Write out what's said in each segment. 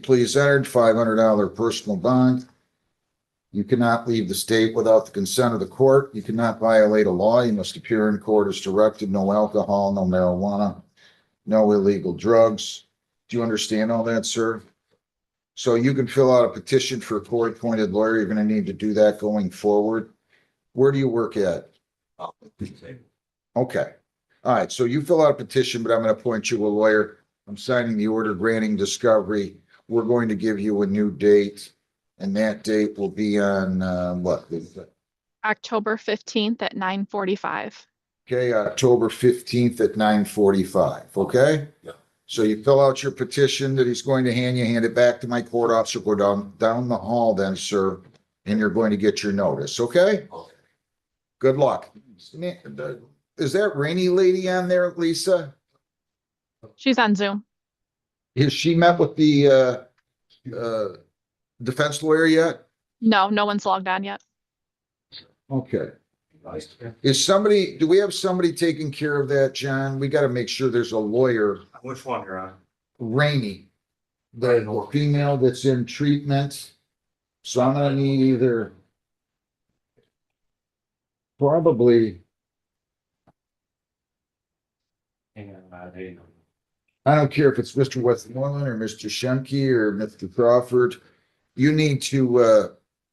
Please entered, $500 personal bond. You cannot leave the state without the consent of the court. You cannot violate a law. You must appear in court as directed. No alcohol, no marijuana, no illegal drugs. Do you understand all that, sir? So you can fill out a petition for a court-appointed lawyer. You're going to need to do that going forward. Where do you work at? Okay. All right. So you fill out a petition, but I'm going to appoint you a lawyer. I'm signing the order granting discovery. We're going to give you a new date, and that date will be on what? October 15th at 9:45. Okay, October 15th at 9:45. Okay? Yeah. So you fill out your petition that he's going to hand it back to my court officer, go down the hall then, sir, and you're going to get your notice. Okay? Okay. Good luck. Is that Rainy lady on there, Lisa? She's on Zoom. Has she met with the defense lawyer yet? No, no one's logged on yet. Okay. Do we have somebody taking care of that, John? We got to make sure there's a lawyer. Which one you're on? Rainy, the female that's in treatment. So I'm gonna need either probably, I don't care if it's Mr. Westmoreland or Mr. Shemke or Mr. Crawford. You need to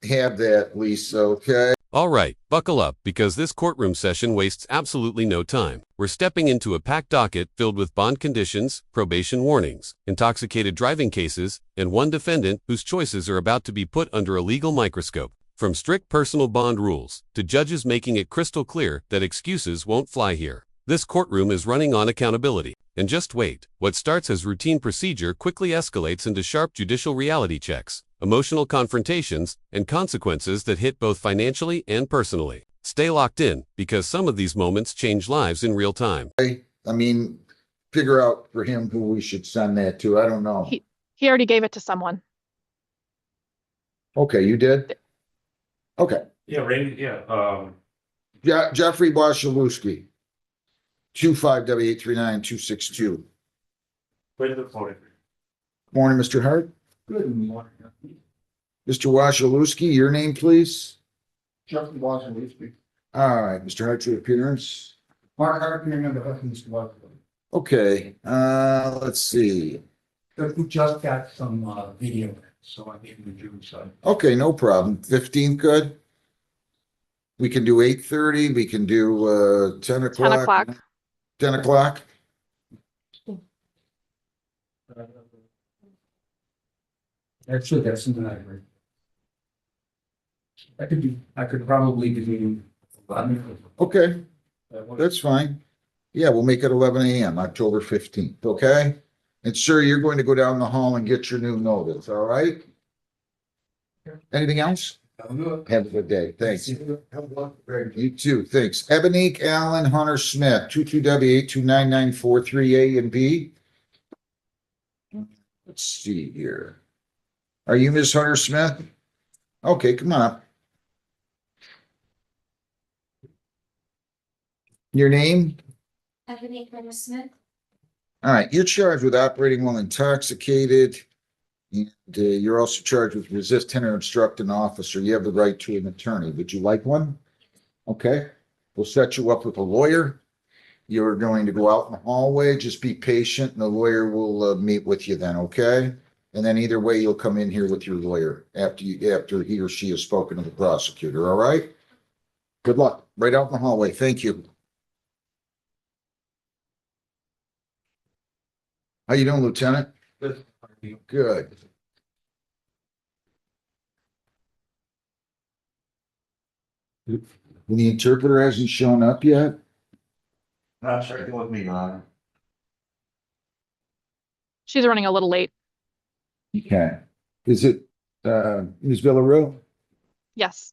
have that, Lisa, okay? All right, buckle up because this courtroom session wastes absolutely no time. We're stepping into a packed docket filled with bond conditions, probation warnings, intoxicated driving cases, and one defendant whose choices are about to be put under a legal microscope. From strict personal bond rules to judges making it crystal clear that excuses won't fly here. This courtroom is running on accountability. And just wait, what starts as routine procedure quickly escalates into sharp judicial reality checks, emotional confrontations, and consequences that hit both financially and personally. Stay locked in, because some of these moments change lives in real time. I mean, figure out for him who we should send that to. I don't know. He already gave it to someone. Okay, you did? Okay. Yeah, Randy, Jeffrey Washilewski, 25W839-262. Wait to the podium. Morning, Mr. Hart. Good morning. Mr. Washilewski, your name, please. Jeffrey Washington. All right, Mr. Hart, your appearance. Mark Hartman on behalf of Mr. Washington. Okay, let's see. We just got some video, so I gave him the June side. Okay, no problem. 15, good. We can do 8:30. We can do 10 o'clock. 10 o'clock. 10 o'clock. Actually, that's something I agree. I could probably do. Okay, that's fine. Yeah, we'll make it 11 a.m., October 15th, okay? And sir, you're going to go down the hall and get your new notice, all right? Anything else? Have a good day. Thanks. You too. Thanks. Ebonique Allen Hunter Smith, 22W8299443A and B. Let's see here. Are you Ms. Hunter Smith? Okay, come on up. Your name? Ebony Smith. All right, you're charged with operating while intoxicated. And you're also charged with resisting or obstructing an officer. You have the right to an attorney. Would you like one? Okay, we'll set you up with a lawyer. You're going to go out in the hallway. Just be patient and the lawyer will meet with you then, okay? And then either way, you'll come in here with your lawyer after he or she has spoken to the prosecutor, all right? Good luck. Right out in the hallway. Thank you. How you doing, Lieutenant? Good. The interpreter hasn't shown up yet? Not sure with me, Ron. She's running a little late. Okay. Is it Ms. Villarreal? Yes.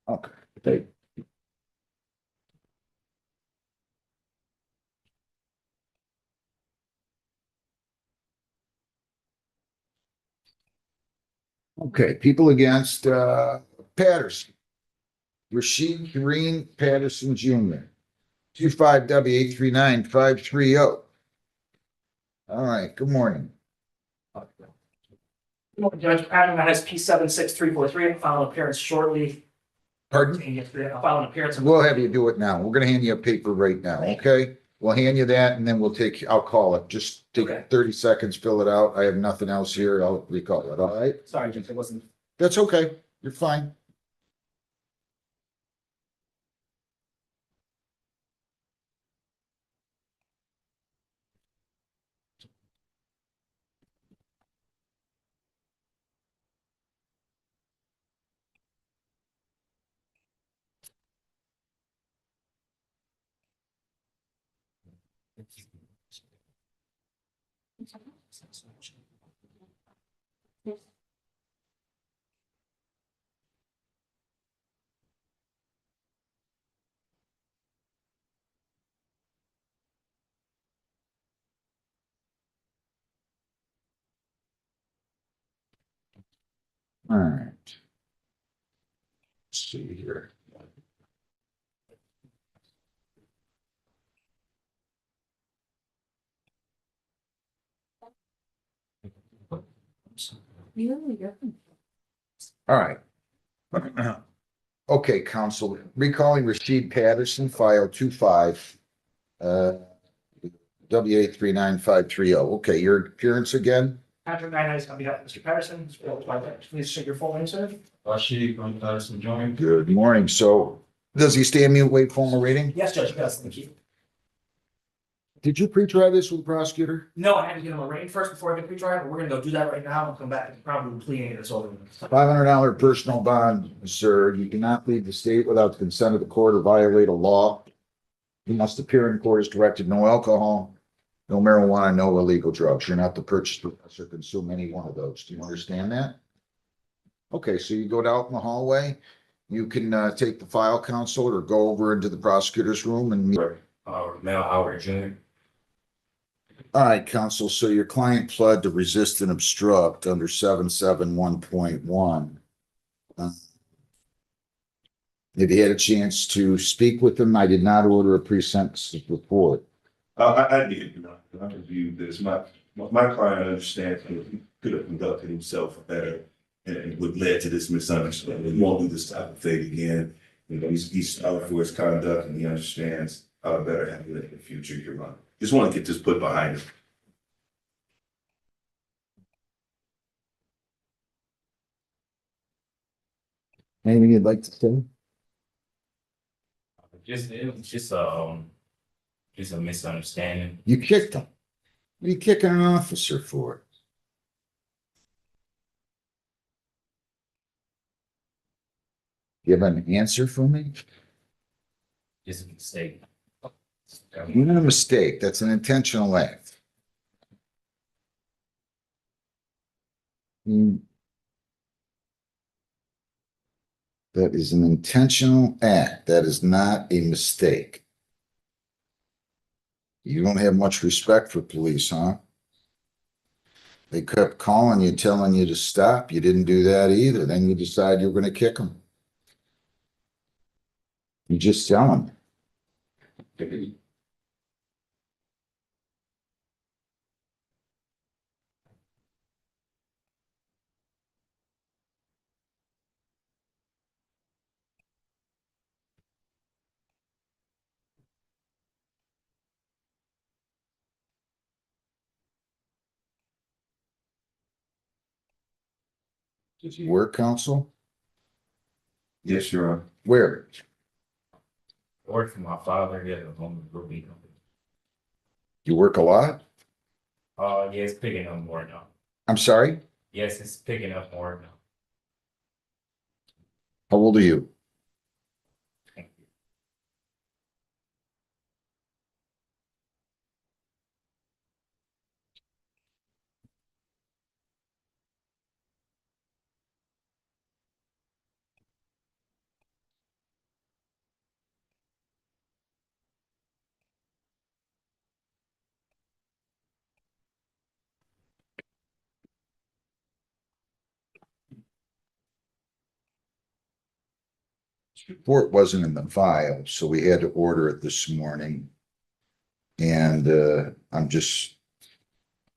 Okay. Okay, people against Patterson. Rashid Kareem Patterson Jr. 25W839-530. All right, good morning. Judge, Pattern that has P 76343, I'll file an appearance shortly. Pardon? I'll file an appearance. We'll have you do it now. We're gonna hand you a paper right now, okay? We'll hand you that and then I'll call it. Just take Okay. 30 seconds, fill it out. I have nothing else here. I'll recall it, all right? Sorry, Judge, it wasn't. That's okay. You're fine. All right. Let's see here. All right. Okay, counsel, recalling Rashid Patterson, file 25, WA 39530. Okay, your appearance again? Patrick Guy, on behalf of Mr. Patterson, please state your full name, sir. Rashid Patterson joined. Good morning. So does he stand mute, wait formal reading? Yes, Judge, yes, thank you. Did you pre-try this with the prosecutor? No, I had to get him a rating first before I get pre-trial, but we're gonna go do that right now and come back and probably pleading it over. $500 personal bond, sir. You cannot leave the state without the consent of the court or violate a law. You must appear in court as directed, no alcohol, no marijuana, no illegal drugs. You're not to purchase, possess, or consume any one of those. Do you understand that? Okay, so you go out in the hallway. You can take the file, counsel, or go over into the prosecutor's room and meet. Mel Howard Jr. All right, counsel, so your client pled to resist and obstruct under 771.1. Have you had a chance to speak with them? I did not order a pre-sentence report. I did, I reviewed this. My client understands that he could have conducted himself better and what led to this misunderstanding. He won't do this type of thing again. You know, he's sorry for his conduct and he understands how to better handle it in the future, Your Honor. Just want to get this put behind him. Anything you'd like to say? It was just a misunderstanding. You kicked him. What are you kicking an officer for? You have an answer for me? Just a mistake. Not a mistake. That's an intentional act. That is an intentional act. That is not a mistake. You don't have much respect for police, huh? They kept calling you, telling you to stop. You didn't do that either. Then you decide you're going to kick them. You just tell them. Work council? Yes, Your Honor. Where? I work for my father here at a home improvement company. You work a lot? Yeah, it's picking up more now. I'm sorry? Yes, it's picking up more now. How old are you? Thank you. Report wasn't in the file, so we had to order it this morning. And I'm just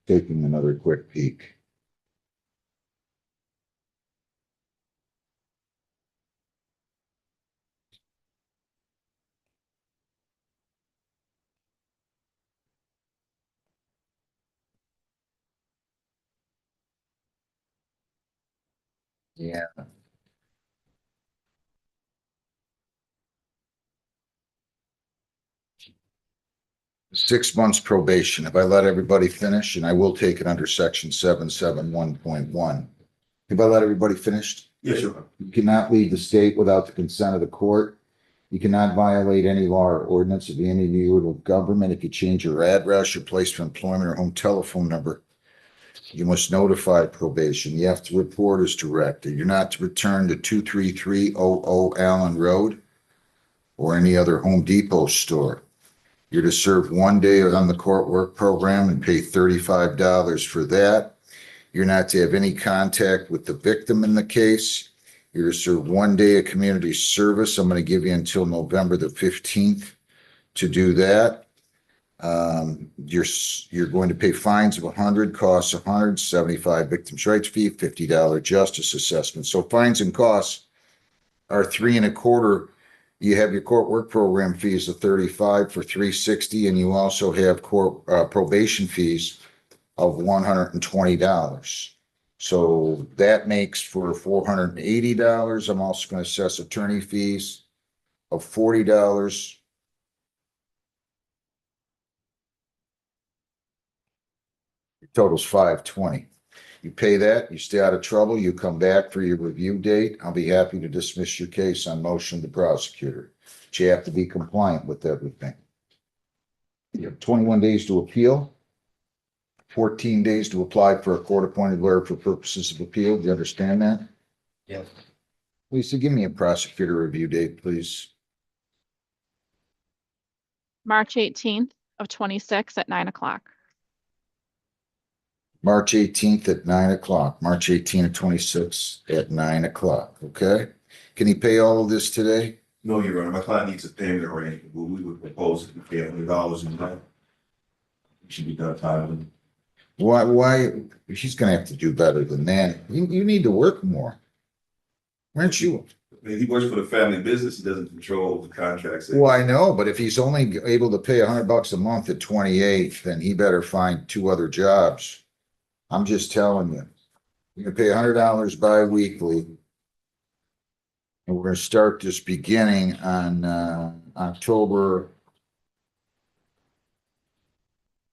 taking another quick peek. Yeah. 6 months probation. If I let everybody finish, and I will take it under section 771.1. If I let everybody finish, Yes, Your Honor. you cannot leave the state without the consent of the court. You cannot violate any law or ordinance of any unit of government. If you change your address, your place of employment, or home telephone number, you must notify probation. You have to report as directed. You're not to return to 23300 Allen Road or any other Home Depot store. You're to serve 1 day on the court work program and pay $35 for that. You're not to have any contact with the victim in the case. You're to serve 1 day of community service. I'm going to give you until November the 15th to do that. You're going to pay fines of 100, costs 175, victim's rights fee, $50 justice assessment. So fines and costs are 3.25. You have your court work program fees of 35 for 360, and you also have court probation fees of $120. So that makes for $480. I'm also going to assess attorney fees of $40. It totals $520. You pay that, you stay out of trouble, you come back for your review date. I'll be happy to dismiss your case on motion of the prosecutor. But you have to be compliant with everything. You have 21 days to appeal, 14 days to apply for a court-appointed lawyer for purposes of appeal. Do you understand that? Yes. Lisa, give me a prosecutor review date, please. March 18th of 26 at 9 o'clock. March 18th at 9 o'clock. March 18th of 26 at 9 o'clock. Okay? Can you pay all of this today? No, Your Honor, my client needs a payment arrangement, but we would propose to pay $100 in time. It should be done timely. Why? She's gonna have to do better than that. You need to work more. Aren't you? I mean, he works for the family business, he doesn't control the contracts. Well, I know, but if he's only able to pay $100 a month at 28, then he better find 2 other jobs. I'm just telling you. You're gonna pay $100 bi-weekly. And we're gonna start this beginning on October.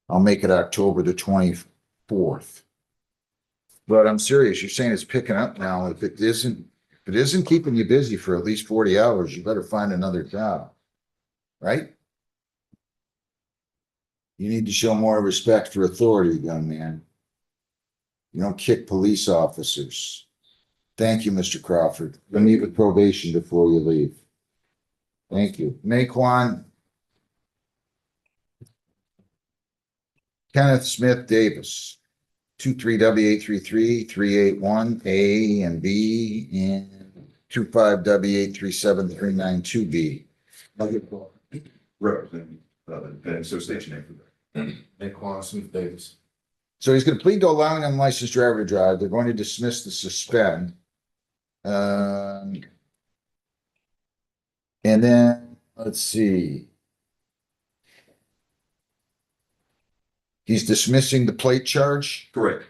I'll make it October the 24th. But I'm serious, you're saying it's picking up now. If it isn't keeping you busy for at least 40 hours, you better find another job. Right? You need to show more respect for authority, young man. You don't kick police officers. Thank you, Mr. Crawford. We'll meet with probation before you leave. Thank you. Naquan. Kenneth Smith Davis. 23W833, 381A and B, and 25W837, 392B. Representing, the association. Naquan Smith Davis. So he's going to plead to allowing an unlicensed driver to drive. They're going to dismiss the suspend. And then, let's see. He's dismissing the plate charge, Correct.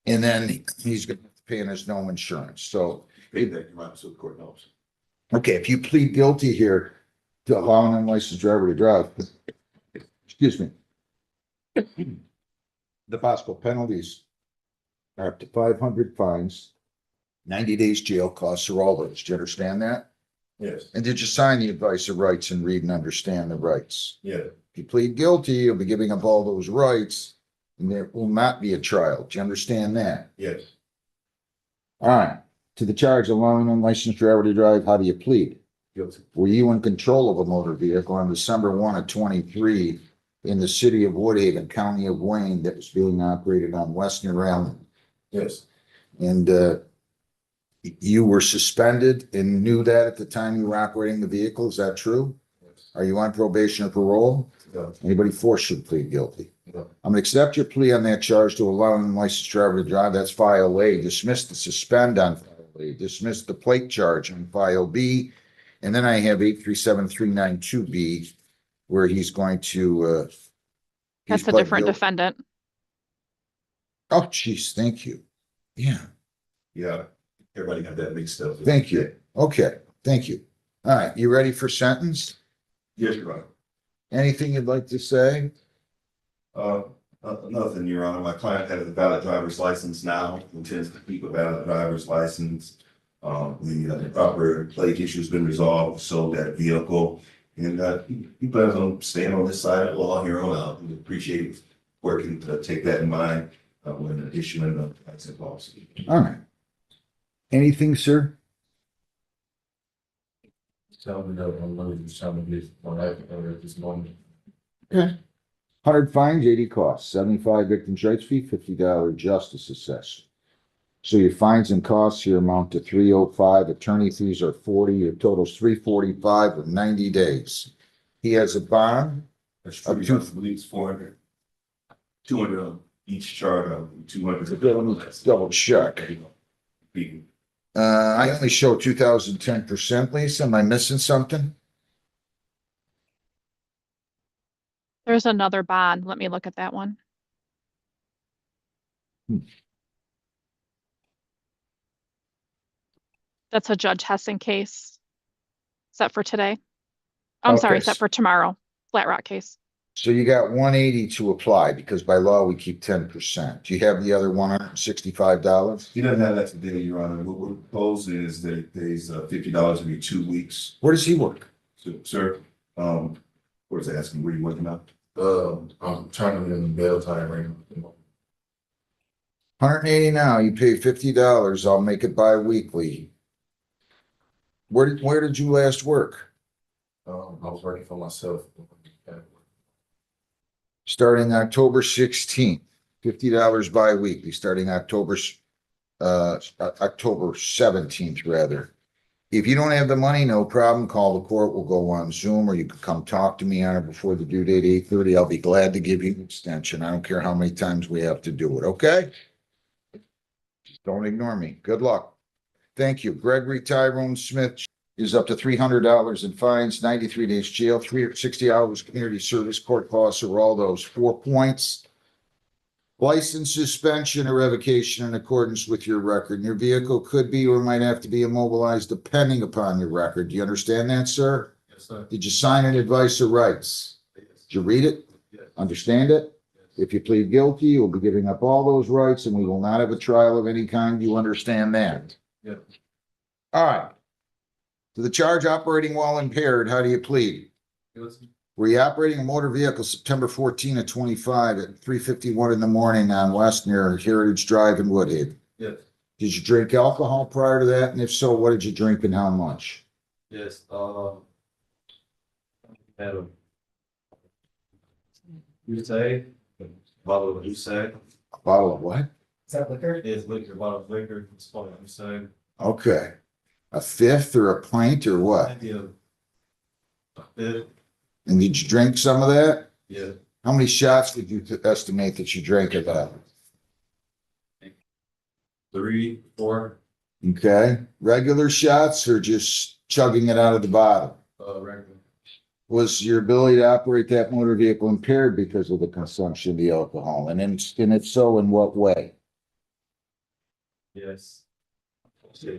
and then he's going to pay in his no insurance. So, Pay that, Your Honor, so the court knows. okay, if you plead guilty here to allowing an unlicensed driver to drive, excuse me, the possible penalties are up to 500 fines, 90 days jail, costs are all those. Do you understand that? Yes, And did you sign the advice of rights and read and understand the rights? yeah, If you plead guilty, you'll be giving up all those rights, and there will not be a trial. Do you understand that? yes. All right. To the charge of allowing an unlicensed driver to drive, how do you plead? Guilty. Were you in control of a motor vehicle on December 1 of 23 in the city of Woodhaven, county of Wayne, that was being operated on Western Island? Yes, And you were suspended and knew that at the time you were operating the vehicle? Is that true? yes. Are you on probation or parole? No. Anybody force you to plead guilty? No. I'm gonna accept your plea on that charge to allow an unlicensed driver to drive. That's file A. Dismiss the suspend on file A. Dismiss the plate charge on file B. And then I have 837392B, where he's going to That's he's a pled different guilty. defendant. Oh, geez, thank you. Yeah. Yeah, everybody got that mixed up. Thank you. Okay, thank you. All right, you ready for sentence? Yes, Your Honor. Anything you'd like to say? Nothing, Your Honor. My client has a valid driver's license now, intends to keep a valid driver's license. The proper plate issue has been resolved, sold that vehicle. And he plans on staying on this side of the law here on out. We appreciate working to take that in mind when issuing the license policy. All right. Anything, sir? Tell me that I'm gonna do some of this when I at this moment. 100 fines, 80 costs, 75 victim's rights fee, $50 justice assessment. So your fines and costs here amount to 305. Attorney fees are 40. Your total's 345 with 90 days. He has a bond. That's true. I believe it's 400. 200 on each chart, 200. Let me double check. I only show 2010%, Lisa. Am I missing something? There's another bond. Let me look at that one. That's a Judge Hessen case. Set for today. I'm sorry, Okay. set for tomorrow. Flat Rock case. So you got 180 to apply because by law we keep 10%. Do you have the other $165? He doesn't have that today, Your Honor. What we're proposing is that he pays $50 every 2 weeks. Where does he work? So, sir, where's asking where you working out? I'm trying to get in the bail time right now. 180 now. You pay $50. I'll make it bi-weekly. Where did you last work? I was working for myself. Starting October 16th, $50 bi-weekly, starting October 17th, rather. If you don't have the money, no problem. Call the court. We'll go on Zoom, or you can come talk to me on it before the due date, 8:30. I'll be glad to give you an extension. I don't care how many times we have to do it, okay? Don't ignore me. Good luck. Thank you. Gregory Tyrone Smith is up to $300 in fines, 93 days jail, 360 hours community service, court costs are all those 4 points. License suspension or revocation in accordance with your record. And your vehicle could be or might have to be immobilized depending upon your record. Do you understand that, sir? Yes, sir. Did you sign an advice of rights? Yes. Did you read it? Yes. Understand it? Yes. If you plead guilty, you'll be giving up all those rights and we will not have a trial of any kind. You understand that? Yes. All right. To the charge operating while impaired, how do you plead? Yes. Were you operating a motor vehicle September 14 of 25 at 3:51 in the morning on West near Heritage Drive in Woodhaven? Yes. Did you drink alcohol prior to that? And if so, what did you drink and how much? Yes. Had a you say bottle of you say A bottle of what? Is that liquor? is liquor, bottle of liquor. It's funny. You say Okay. A fifth or a pint or what? idea. Fifth. And did you drink some of that? Yeah. How many shots did you estimate that you drank of that? 3, 4. Okay. Regular shots or just chugging it out of the bottle? Regular. Was your ability to operate that motor vehicle impaired because of the consumption of the alcohol? And if so, in what way? Yes.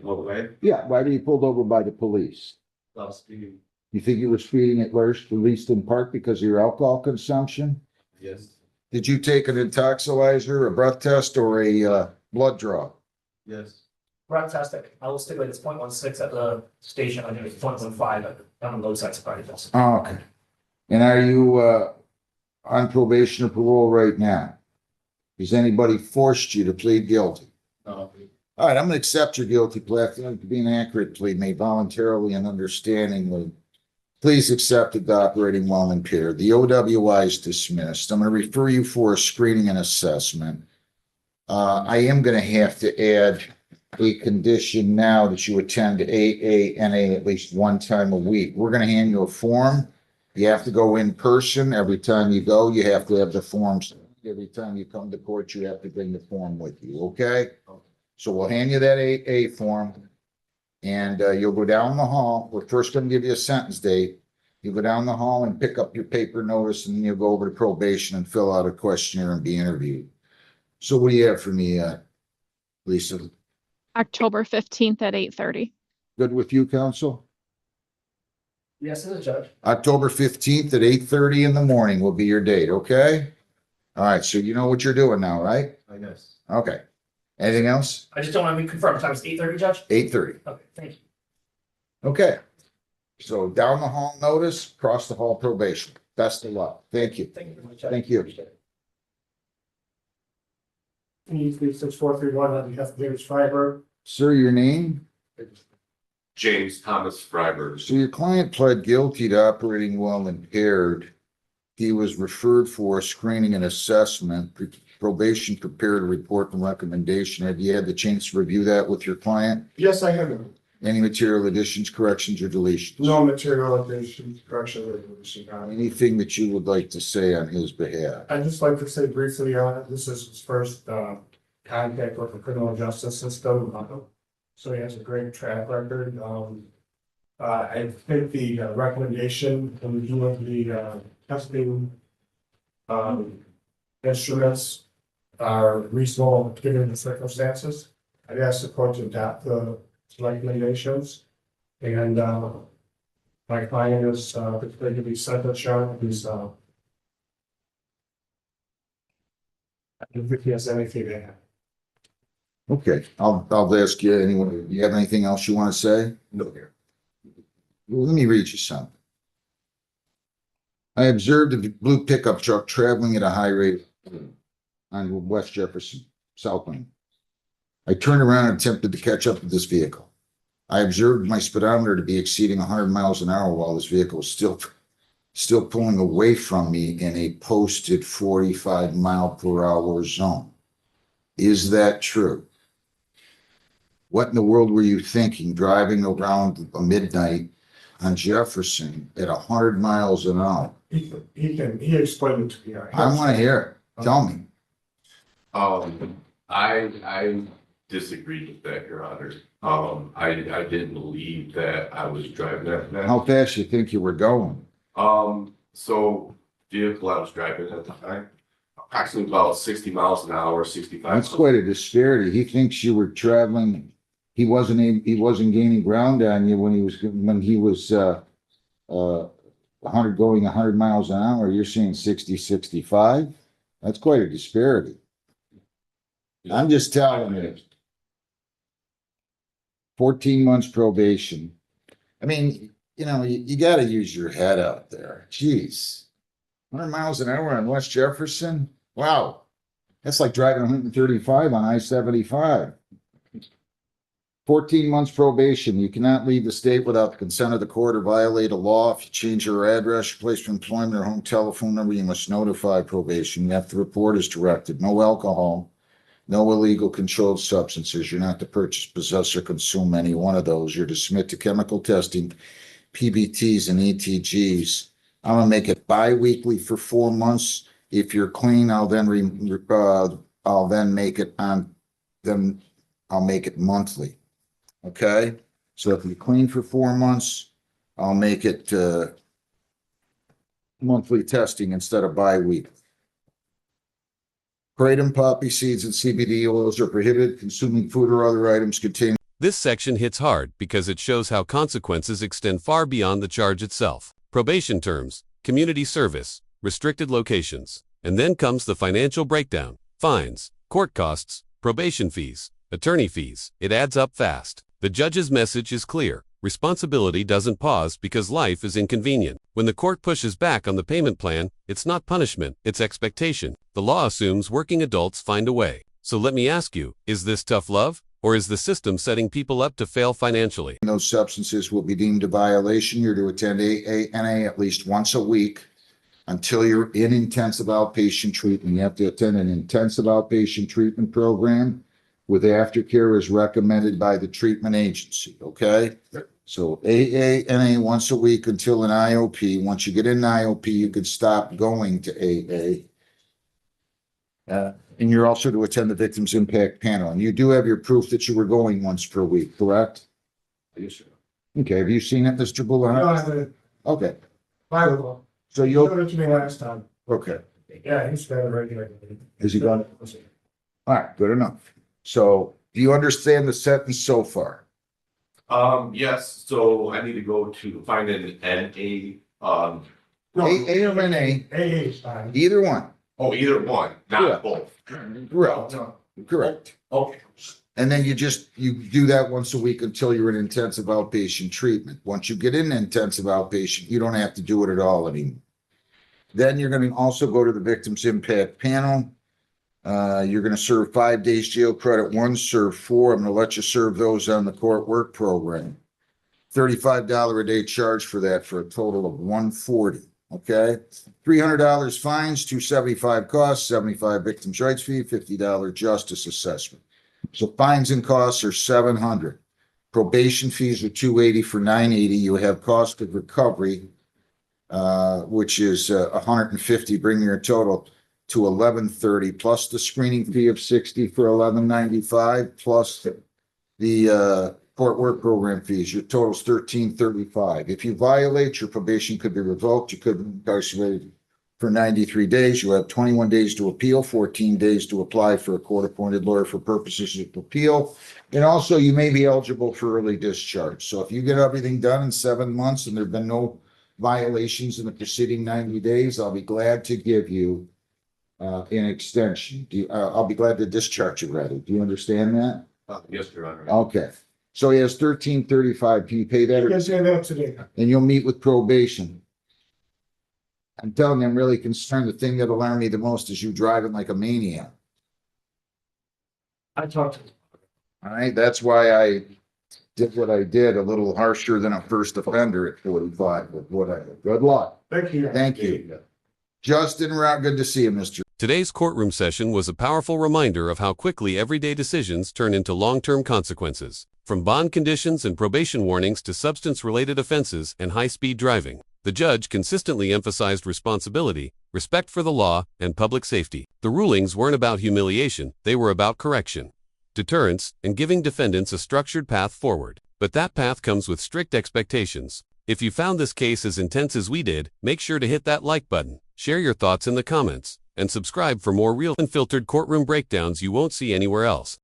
What way? Yeah, why were you pulled over by the police? Stop speeding. You think you were speeding at least in part because of your alcohol consumption? Yes. Did you take an intoxilizer, a breath test, or a blood draw? Yes. Breath testing. I will stipulate it's 0.16 at the station. I think it's 0.15 down on the low side sobriety test. Oh, okay. And are you on probation or parole right now? Has anybody forced you to plead guilty? No. All right, I'm gonna accept your guilty plea. I feel like to be an accurate plea made voluntarily and understandingly. Please accept it operating while impaired. The OWI is dismissed. I'm gonna refer you for a screening and assessment. I am gonna have to add a condition now that you attend AANA at least one time a week. We're gonna hand you a form. You have to go in person. Every time you go, you have to have the forms. Every time you come to court, you have to bring the form with you, okay? So we'll hand you that AA form and you'll go down the hall. We're first going to give you a sentence date. You go down the hall and pick up your paper notice and then you'll go over to probation and fill out a questionnaire and be interviewed. So what do you have for me, Lisa? October 15th at 8:30. Good with you, counsel? Yes, as a judge. October 15th at 8:30 in the morning will be your date, okay? All right, so you know what you're doing now, right? I guess. Okay. Anything else? I just don't want to be confirmed. Time is 8:30, Judge? 8:30. Okay, thank you. Okay. So down the hall notice, cross the hall probation. Best of luck. Thank you. Thank you very much, Judge. Thank you. Appreciate it. E36431 on behalf of James Freiberg. Sir, your name? James Thomas Freiberg. So your client pled guilty to operating while impaired. He was referred for screening and assessment. Probation prepared a report and recommendation. Have you had the chance to review that with your client? Yes, I have Any material additions, corrections, or deletions? no material additions, correction, or deletion. Anything that you would like to say on his behalf? I'd just like to say briefly, this is his first contact with the criminal justice system. So he has a great track record. I think the recommendation in the testing instruments are reasonable given the circumstances. I'd ask the court to adopt the recommendations. And my client is going to be sentenced on. He's I don't think he has anything to add. Okay, I'll ask you anyone, do you have anything else you want to say? No, here. Well, let me read you something. I observed a blue pickup truck traveling at a high rate on West Jefferson, Southland. I turned around and attempted to catch up with this vehicle. I observed my speedometer to be exceeding 100 miles an hour while this vehicle was still pulling away from me in a posted 45 mile per hour zone. Is that true? What in the world were you thinking driving around midnight on Jefferson at 100 miles an hour? He explained it to me. I want to hear it. Tell me. I disagree with that, Your Honor. I didn't believe that I was driving that fast. How fast you think you were going? So vehicle I was driving at the time, approximately about 60 miles an hour, 65. That's quite a disparity. He thinks you were traveling. He wasn't gaining ground on you when he was 100 miles an hour. You're saying 60, 65. That's quite a disparity. I'm just telling you. 14 months probation. I mean, you got to use your head out there. Jeez. 100 miles an hour on West Jefferson? Wow. That's like driving 135 on I-75. 14 months probation. You cannot leave the state without the consent of the court or violate a law. If you change your address, your place of employment, or home telephone number, you must notify probation. You have to report as directed. No alcohol, no illegal controlled substances. You're not to purchase, possess, or consume any one of those. You're to submit to chemical testing, PBTs and ETGs. I'm gonna make it bi-weekly for 4 months. If you're clean, I'll then make it I'll make it monthly. Okay, so if you're clean for 4 months, I'll make it monthly testing instead of bi-weekly. Kratom, poppy seeds, and CBD oils are prohibited. Consuming food or other items containing. This section hits hard because it shows how consequences extend far beyond the charge itself. Probation terms, community service, restricted locations, and then comes the financial breakdown, fines, court costs, probation fees, attorney fees. It adds up fast. The judge's message is clear. Responsibility doesn't pause because life is inconvenient. When the court pushes back on the payment plan, it's not punishment, it's expectation. The law assumes working adults find a way. So let me ask you, is this tough love? Or is the system setting people up to fail financially? Those substances will be deemed a violation. You're to attend AANA at least once a week until you're in intensive outpatient treatment. You have to attend an intensive outpatient treatment program with aftercare as recommended by the treatment agency, okay? So AANA once a week until an IOP. Once you get in IOP, you can stop going to AA. And you're also to attend the Victims Impact Panel. And you do have your proof that you were going once per week, correct? Yes, sir. Okay, have you seen it, Mr. No, Boulan? I haven't. Okay, Bible. so You you'll, showed it to me last time. okay, Yeah, he's got it regularly. has he got it? All right, good enough. So Do you understand the sentence so far? Yes, so I need to go to find an NA, No, A or NA? AA is fine. Either one. either one, Yeah. not both. Correct. No, Correct. Okay. And then you do that once a week until you're in intensive outpatient treatment. Once you get in intensive outpatient, you don't have to do it at all anymore. Then you're going to also go to the victim's impact panel. You're going to serve 5 days jail credit, 1, serve 4. I'm going to let you serve those on the court work program. $35 a day charge for that for a total of $140. Okay. $300 fines, $275 costs, $75 victim's rights fee, $50 justice assessment. So fines and costs are $700. Probation fees are $280 for $980. You have cost of recovery, which is $150, bringing your total to $1,130, plus the screening fee of $60 for $1,195, plus the court work program fees. Your total's $1,335. If you violate, your probation could be revoked. You could be incarcerated for 93 days. You have 21 days to appeal, 14 days to apply for a court-appointed lawyer for purposes of appeal. And also, you may be eligible for early discharge. So if you get everything done in 7 months and there've been no violations in the preceding 90 days, I'll be glad to give you an extension. I'll be glad to discharge you, rather. Do you understand that? Yes, Your Honor. Okay. So he has $1,335. Can you pay that? you can say that today. And you'll meet with probation. I'm telling you, I'm really concerned. The thing that alarmed me the most is you driving like a maniac. I talked to All right, that's why I did what I did, a little harsher than a first offender at 45, but whatever. Good luck. Thank you. Thank you. Justin Rock, good to see you, Mr. Today's courtroom session was a powerful reminder of how quickly everyday decisions turn into long-term consequences. From bond conditions and probation warnings to substance-related offenses and high-speed driving, the judge consistently emphasized responsibility, respect for the law, and public safety. The rulings weren't about humiliation, they were about correction, deterrence, and giving defendants a structured path forward. But that path comes with strict expectations. If you found this case as intense as we did, make sure to hit that like button, share your thoughts in the comments, and subscribe for more real unfiltered courtroom breakdowns you won't see anywhere else.